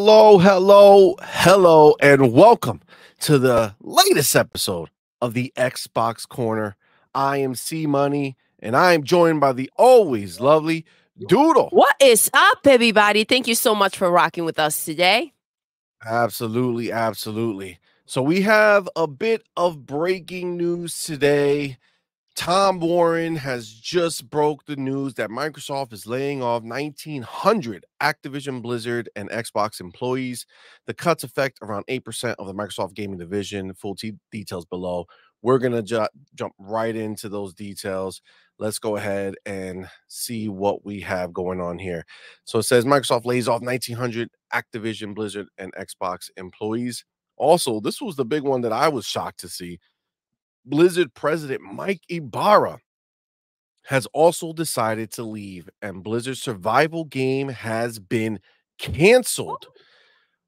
Hello, and welcome to the latest episode of the Xbox Corner. I am CMoney, and I am joined by the always lovely Doodle. What is up, everybody? Thank you so much for rocking with us today. Absolutely. So we have a bit of breaking news today. Tom Warren has just broke the news that Microsoft is laying off 1,900 Activision Blizzard and Xbox employees. The cuts affect around 8% of the Microsoft gaming division. Full details below. We're going to jump right into those details. Let's go ahead and see what we have going on here. So it says Microsoft lays off 1,900 Activision Blizzard and Xbox employees. Also, this was the big one that I was shocked to see. Blizzard president Mike Ybarra has also decided to leave, and Blizzard's survival game has been canceled.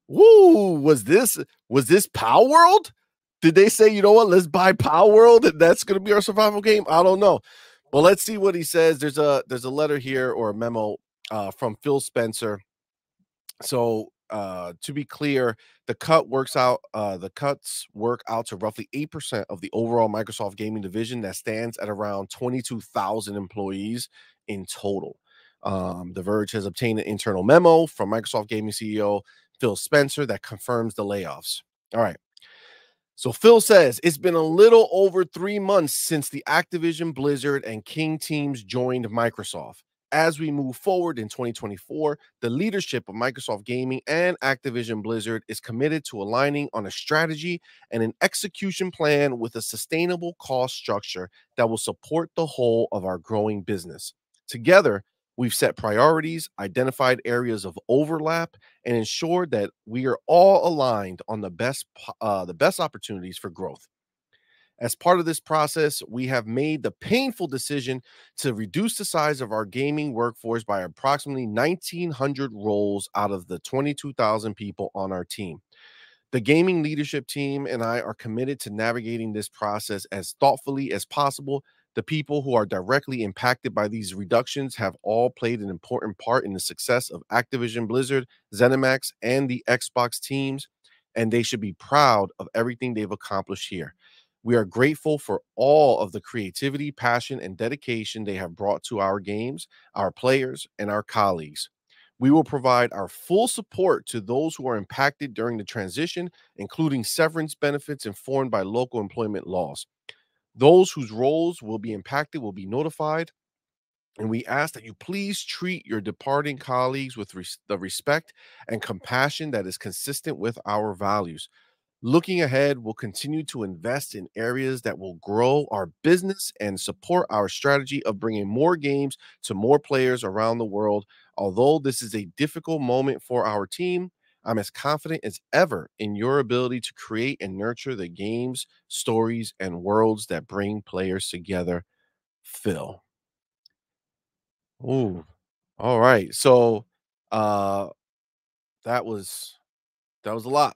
Woo! Was this Power World? Did they say, you know what, let's buy Power World and that's going to be our survival game? I don't know. But let's see what he says. There's a letter here, or a memo from Phil Spencer. So to be clear, the cuts work out to roughly 8% of the overall Microsoft gaming division that stands at around 22,000 employees in total. The Verge has obtained an internal memo from Microsoft gaming CEO Phil Spencer that confirms the layoffs. All right. So Phil says it's been a little over 3 months since the Activision, Blizzard, and King teams joined Microsoft. As we move forward in 2024, the leadership of Microsoft Gaming and Activision Blizzard is committed to aligning on a strategy and an execution plan with a sustainable cost structure that will support the whole of our growing business. Together, we've set priorities, identified areas of overlap, and ensured that we are all aligned on the best opportunities for growth. As part of this process, we have made the painful decision to reduce the size of our gaming workforce by approximately 1,900 roles out of the 22,000 people on our team. The gaming leadership team and I are committed to navigating this process as thoughtfully as possible. The people who are directly impacted by these reductions have all played an important part in the success of Activision Blizzard, ZeniMax, and the Xbox teams, and they should be proud of everything they've accomplished here. We are grateful for all of the creativity, passion, and dedication they have brought to our games, our players, and our colleagues. We will provide our full support to those who are impacted during the transition, including severance benefits informed by local employment laws. Those whose roles will be impacted will be notified, and we ask that you please treat your departing colleagues with the respect and compassion that is consistent with our values. Looking ahead, we'll continue to invest in areas that will grow our business and support our strategy of bringing more games to more players around the world. Although this is a difficult moment for our team, I'm as confident as ever in your ability to create and nurture the games, stories, and worlds that bring players together. Phil. Ooh. All right. So that was a lot.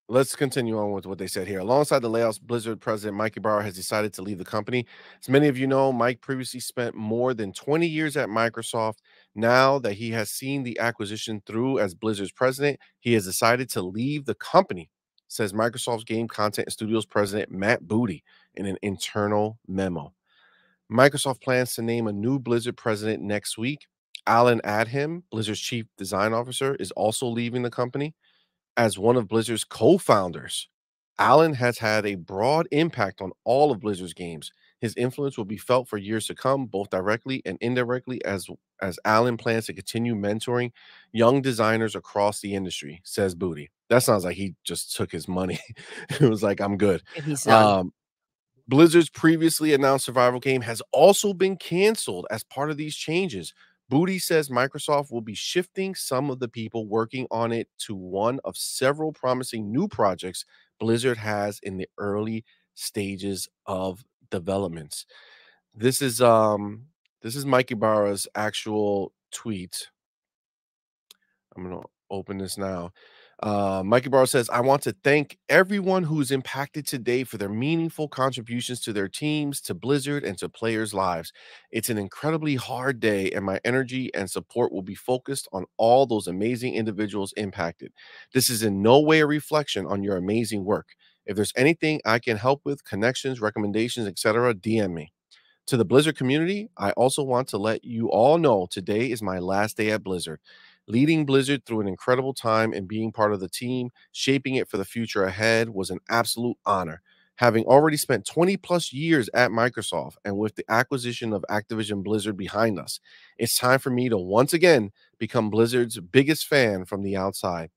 Let's continue on with what they said here. Alongside the layoffs, Blizzard president Mike Ybarra has decided to leave the company. As many of you know, Mike previously spent more than 20 years at Microsoft. Now that he has seen the acquisition through as Blizzard's president, he has decided to leave the company, says Microsoft's Game Content and Studios president Matt Booty in an internal memo. Microsoft plans to name a new Blizzard president next week. Alan Adham, Blizzard's chief design officer, is also leaving the company. As one of Blizzard's co-founders, Alan has had a broad impact on all of Blizzard's games. His influence will be felt for years to come, both directly and indirectly, as Alan plans to continue mentoring young designers across the industry, says Booty. That sounds like he just took his money. It was like, I'm good. If he's done. Blizzard's previously announced survival game has also been canceled as part of these changes. Booty says Microsoft will be shifting some of the people working on it to one of several promising new projects Blizzard has in the early stages of developments. This is Mike Ybarra's actual tweet. I'm going to open this now. Mikey Barrow says, I want to thank everyone who's impacted today for their meaningful contributions to their teams, to Blizzard, and to players' lives. It's an incredibly hard day, and my energy and support will be focused on all those amazing individuals impacted. This is in no way a reflection on your amazing work. If there's anything I can help with, connections, recommendations, etc., DM me. To the Blizzard community, I also want to let you all know today is my last day at Blizzard. Leading Blizzard through an incredible time and being part of the team, shaping it for the future ahead was an absolute honor. Having already spent 20 plus years at Microsoft and with the acquisition of Activision Blizzard behind us, it's time for me to once again become Blizzard's biggest fan from the outside.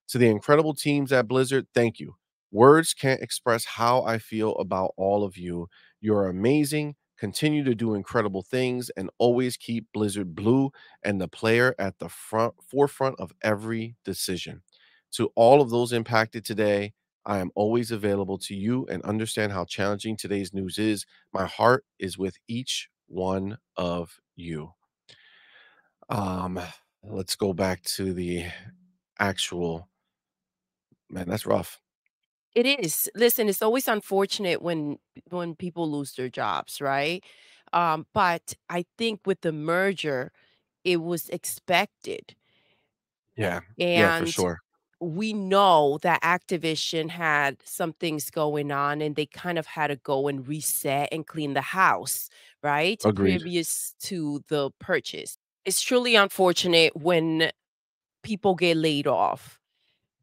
To the incredible teams at Blizzard, thank you. Words can't express how I feel about all of you. You're amazing. Continue to do incredible things and always keep Blizzard blue and the player at the forefront of every decision. To all of those impacted today, I am always available to you and understand how challenging today's news is. My heart is with each one of you. Um, let's go back to the actual man. That's rough. It is. Listen, it's always unfortunate when people lose their jobs, right? But I think with the merger, it was expected. Yeah. Yeah, for And sure. we know that Activision had some things going on and they kind of had to go and reset and clean the house, right? Agreed. Previous to the purchase. It's truly unfortunate when people get laid off.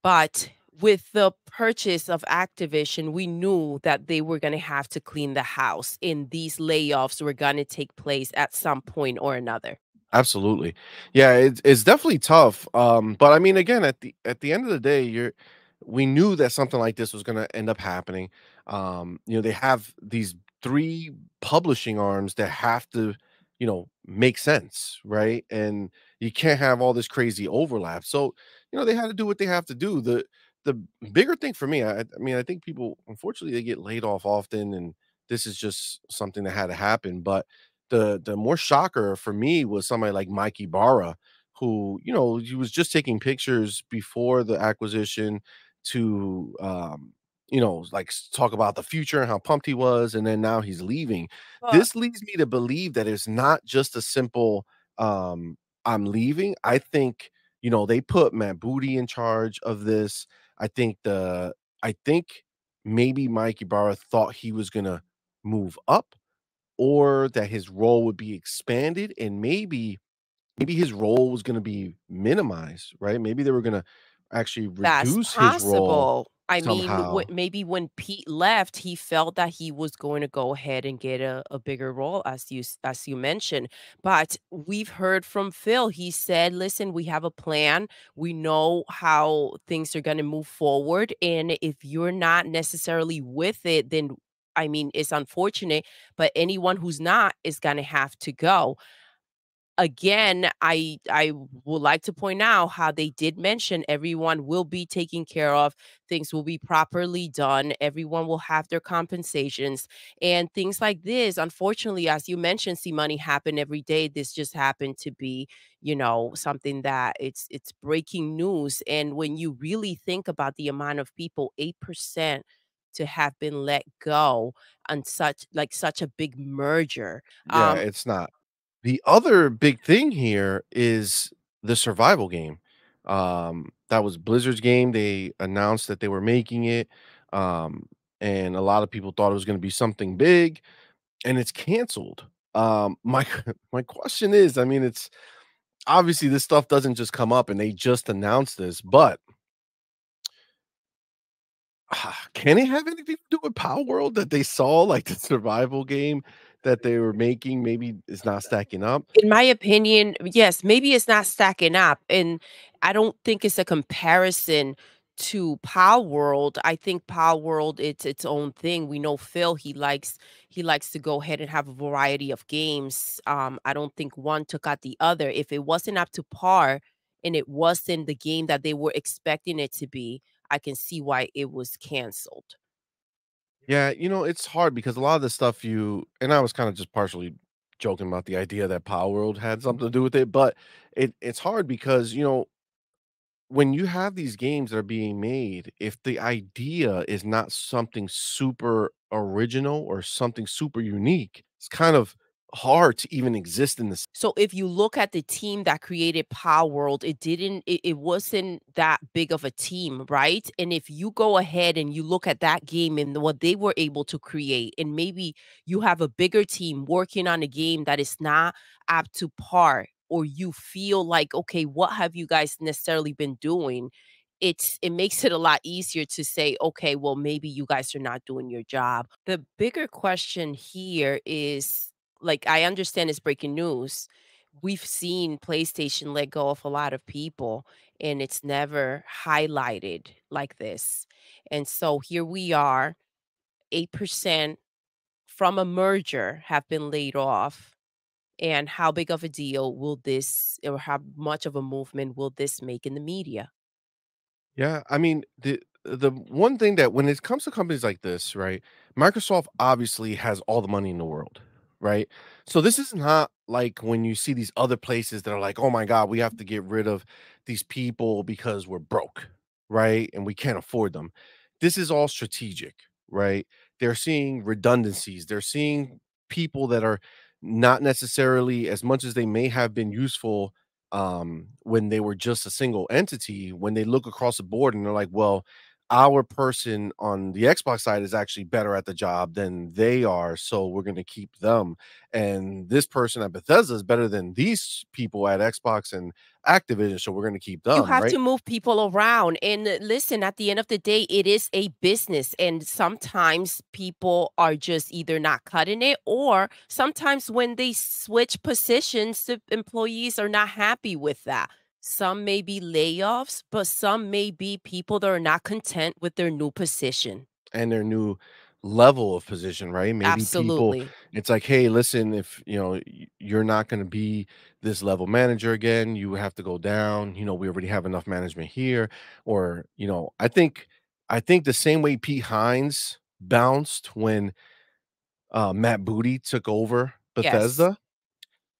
But with the purchase of Activision, we knew that they were going to have to clean the house, and these layoffs were going to take place at some point or another. Absolutely. Yeah, it's definitely tough. But I mean, again, at the end of the day, we knew that something like this was gonna end up happening. They have these three publishing arms that have to, make sense, right? And you can't have all this crazy overlap. So, they had to do what they have to do. The bigger thing for me, I mean, I think people unfortunately they get laid off often, and this is just something that had to happen. But the more shocker for me was somebody like Mikey Barra, who, he was just taking pictures before the acquisition to, like talk about the future and how pumped he was, and then now he's leaving. But This leads me to believe that it's not just a simple, I'm leaving. I think, they put Matt Booty in charge of this. I think I think maybe Mikey Barra thought he was gonna move up or that his role would be expanded and maybe his role was gonna be minimized, right? Maybe they were gonna actually that's reduce his role possible. I mean, somehow. maybe when Pete left, he felt that he was going to go ahead and get a bigger role, as as you mentioned. But we've heard from Phil. He said, "Listen, we have a plan. We know how things are going to move forward, and if you're not necessarily with it, then." I mean, it's unfortunate, but anyone who's not is going to have to go. Again, I would like to point out how they did mention everyone will be taken care of, things will be properly done, everyone will have their compensations, and things like this. Unfortunately, as you mentioned, see money happen every day. This just happened to be, something that it's breaking news. And when you really think about the amount of people, 8% to have been let go on such a big merger. Yeah, it's not. The other big thing here is the survival game. That was Blizzard's game. They announced that they were making it, um, and a lot of people thought it was gonna be something big, and it's canceled. My my question is, I mean, it's obviously this stuff doesn't just come up and they just announced this, but can it have anything to do with Power World that they saw like the survival game that they were making maybe is not stacking up? In my opinion, yes, maybe it's not stacking up, and I don't think it's a comparison to Power World. I think Power World, it's its own thing. We know Phil, he likes to go ahead and have a variety of games. I don't think one took out the other. If it wasn't up to par and it wasn't the game that they were expecting it to be, I can see why it was canceled. Yeah, it's hard because a lot of the stuff and I was kind of just partially joking about the idea that Power World had something to do with it, but it's hard because, when you have these games that are being made, if the idea is not something super original or something super unique, it's kind of hard to even exist in this. So if you look at the team that created Power World, it wasn't that big of a team, right? And if you go ahead and you look at that game and what they were able to create, and maybe you have a bigger team working on a game that is not up to par, or you feel like, okay, what have you guys necessarily been doing? It makes it a lot easier to say, okay, well, maybe you guys are not doing your job. The bigger question here is, like, I understand it's breaking news. We've seen PlayStation let go of a lot of people, and it's never highlighted like this. And so here we are, 8% from a merger have been laid off. And how big of a deal will this, or how much of a movement will this make in the media? Yeah, I mean, the one thing that when it comes to companies like this, right? Microsoft obviously has all the money in the world, right? So this is not like when you see these other places that are like, "Oh my god, we have to get rid of these people because we're broke," right? And we can't afford them. This is all strategic, right? They're seeing redundancies. They're seeing people that are not necessarily as much as they may have been useful when they were just a single entity, when they look across the board and they're like, well, our person on the Xbox side is actually better at the job than they are, so we're going to keep them. And this person at Bethesda is better than these people at Xbox and Activision, so we're going to keep You them, have to right? move people around. And listen, at the end of the day, it is a business. And sometimes people are just either not cutting it, or sometimes when they switch positions, the employees are not happy with that. Some may be layoffs, but some may be people that are not content with their new position. And their new level of position, right? Maybe people Absolutely. it's like, "Hey, listen, if, you're not gonna be this level manager again, you have to go down, we already have enough management here," or, I think the same way Pete Hines bounced when, Matt Booty took over Yes. Bethesda.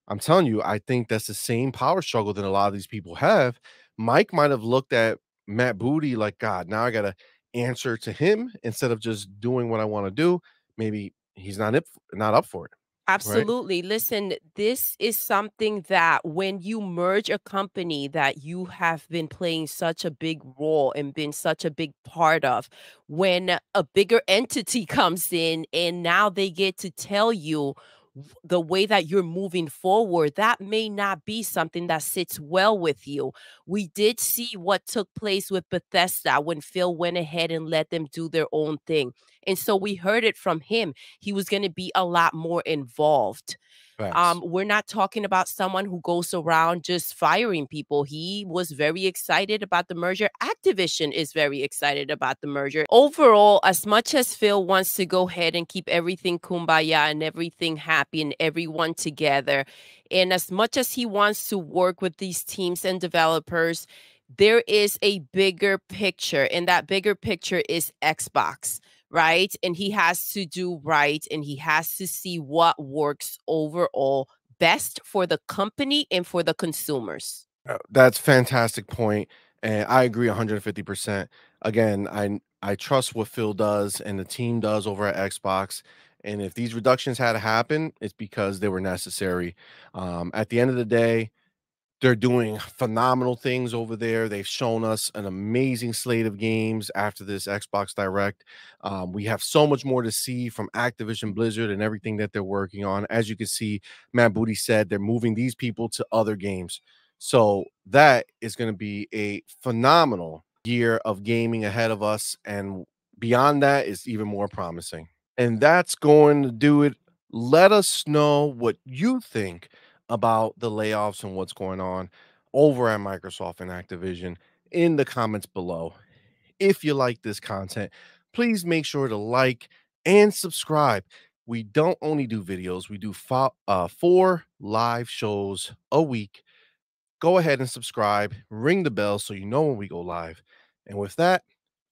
I'm telling you, I think that's the same power struggle that a lot of these people have. Mike might have looked at Matt Booty like, God, now I gotta answer to him instead of just doing what I want to do. Maybe he's not up for it, right? Absolutely. Listen, this is something that when you merge a company that you have been playing such a big role and been such a big part of, when a bigger entity comes in and now they get to tell you the way that you're moving forward, that may not be something that sits well with you. We did see what took place with Bethesda when Phil went ahead and let them do their own thing. And so we heard it from him. He was going to be a lot more involved. Facts. We're not talking about someone who goes around just firing people. He was very excited about the merger. Activision is very excited about the merger. Overall, as much as Phil wants to go ahead and keep everything kumbaya and everything happy and everyone together, and as much as he wants to work with these teams and developers, there is a bigger picture, and that bigger picture is Xbox, right? And he has to do right, and he has to see what works overall best for the company and for the consumers. That's fantastic point, and I agree 150%. Again, I trust what Phil does and the team does over at Xbox. And if these reductions had to happen, it's because they were necessary. At the end of the day, they're doing phenomenal things over there. They've shown us an amazing slate of games after this Xbox Direct. We have so much more to see from Activision Blizzard and everything that they're working on. As you can see, Matt Booty said they're moving these people to other games. So that is going to be a phenomenal year of gaming ahead of us. And beyond that is even more promising. And that's going to do it. Let us know what you think about the layoffs and what's going on over at Microsoft and Activision in the comments below. If you like this content, please make sure to like and subscribe. We don't only do videos, we do 4 live shows a week. Go ahead and subscribe, ring the bell so you know when we go live. And with that,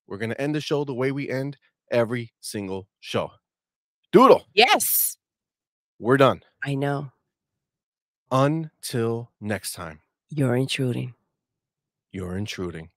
we're going to end the show the way we end every single show. Doodle, Yes, we're done. I know. Until next time. You're intruding. You're intruding.